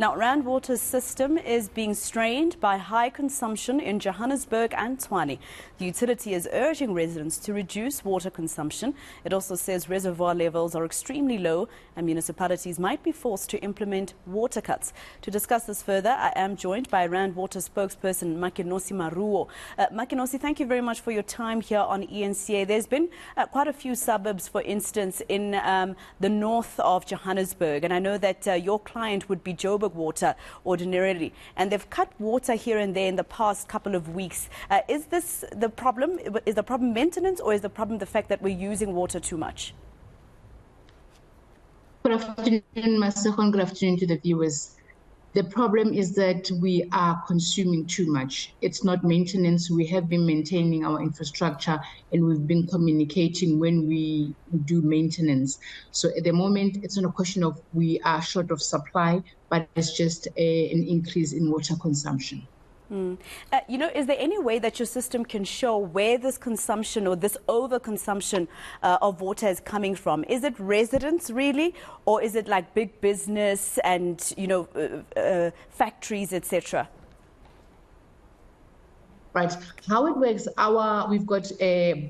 Now, Rand Water's system is being strained by high consumption in Johannesburg and Tshwane. The utility is urging residents to reduce water consumption. It also says reservoir levels are extremely low and municipalities might be forced to implement water cuts. To discuss this further, I am joined by Rand Water spokesperson Makenosi Maroo. Makenosi, thank you very much for your time here on eNCA. There's been quite a few suburbs, for instance, in the north of Johannesburg, and I know that your client would be Joburg Water ordinarily, and they've cut water here and there in the past couple of weeks. Is this the problem? Is the problem maintenance, or is the problem the fact that we're using water too much? Good afternoon, Masahon. Good afternoon to the viewers. The problem is that we are consuming too much. It's not maintenance. We have been maintaining our infrastructure and we've been communicating when we do maintenance. So at the moment, it's not a question of we are short of supply, but it's just an increase in water consumption. Is there any way that your system can show where this consumption or this overconsumption of water is coming from? Is it residents really, or is it like big business and, factories, etc.? Right. How it works, we've got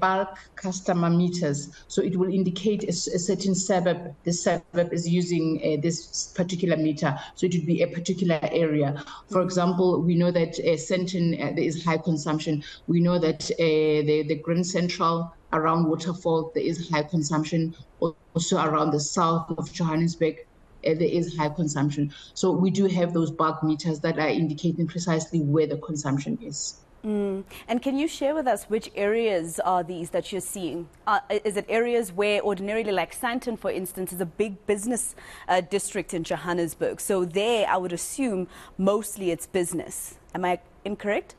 bulk customer meters, so it will indicate a certain suburb. This suburb is using this particular meter, so it would be a particular area. For example, we know that Sandton there is high consumption. We know that the Grand Central around Waterfall there is high consumption. Also around the south of Johannesburg, there is high consumption. So we do have those bulk meters that are indicating precisely where the consumption is. And can you share with us which areas are these that you're seeing? Is it areas where ordinarily, like Sandton, for instance, is a big business district in Johannesburg? So there, I would assume, mostly it's business. Am I incorrect?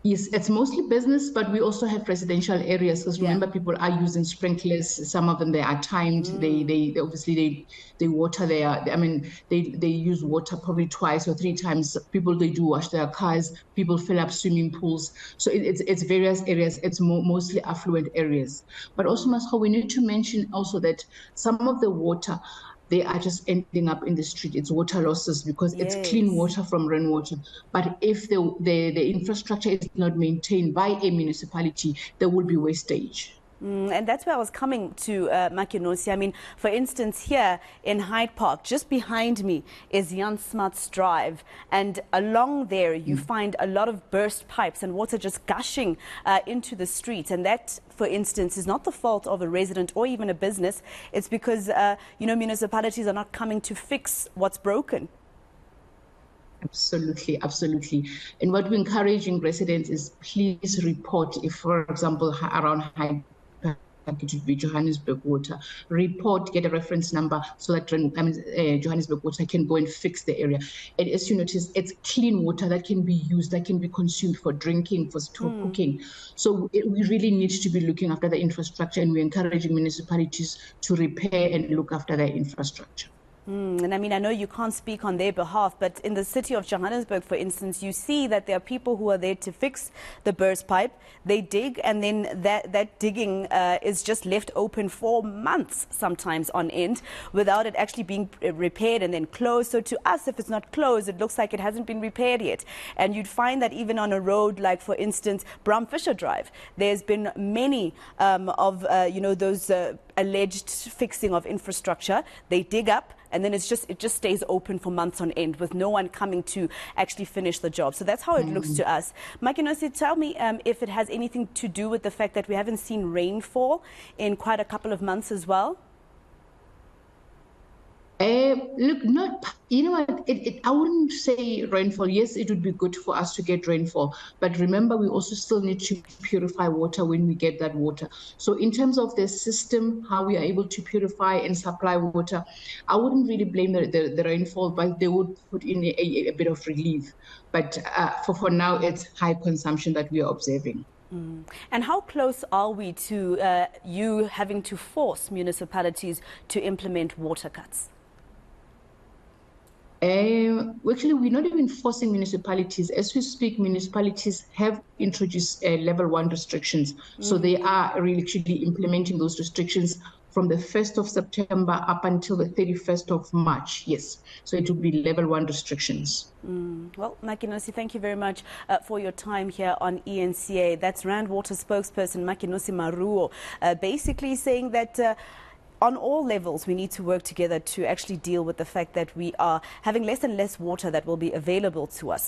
Yes, it's mostly business, but we also have residential areas, because remember, people are using sprinklers. Some of them, they are timed. They obviously they water their, they use water probably twice or three times. People, they do wash their cars. People fill up swimming pools. So it's various areas. It's mostly affluent areas. But also, Masho, we need to mention also that some of the water, they are just ending up in the street. It's water losses because it's clean water from rainwater. But if the infrastructure is not maintained by a municipality, there will be wastage. And that's where I was coming to, Makenosi. I mean, for instance, here in Hyde Park, just behind me is Jan Smuts Drive. And along there, you find a lot of burst pipes and water just gushing into the streets. And that, for instance, is not the fault of a resident or even a business. It's because, municipalities are not coming to fix what's broken. Absolutely, absolutely. And what we're encouraging residents is please report if, for example, around Hyde Park, it would be Johannesburg Water. Report, get a reference number so that Johannesburg Water can go and fix the area. And as you notice, it's clean water that can be used, that can be consumed for drinking, for cooking. So we really need to be looking after the infrastructure, and we're encouraging municipalities to repair and look after their infrastructure. And I mean, I know you can't speak on their behalf, but in the city of Johannesburg, for instance, you see that there are people who are there to fix the burst pipe. They dig, and then that digging is just left open for months, sometimes on end, without it actually being repaired and then closed. So to us, if it's not closed, it looks like it hasn't been repaired yet. And you'd find that even on a road like, for instance, Bram Fisher Drive, there's been many those alleged fixing of infrastructure. They dig up, and then it just stays open for months on end with no one coming to actually finish the job. So that's how it looks to us. Makenosi, tell me if it has anything to do with the fact that we haven't seen rainfall in quite a couple of months as well? Look, I wouldn't say rainfall. Yes, it would be good for us to get rainfall. But remember, we also still need to purify water when we get that water. So in terms of the system, how we are able to purify and supply water, I wouldn't really blame the rainfall, but they would put in a bit of relief. But for now, it's high consumption that we are observing. And how close are we to you having to force municipalities to implement water cuts? Actually, we're not even forcing municipalities. As we speak, municipalities have introduced level 1 restrictions. So they are really actually implementing those restrictions from the 1st of September up until the 31st of March. Yes. So it will be level 1 restrictions. Well, Makenosi, thank you very much for your time here on eNCA. That's Rand Water spokesperson Makenosi Maroo, basically saying that on all levels, we need to work together to actually deal with the fact that we are having less and less water that will be available to us.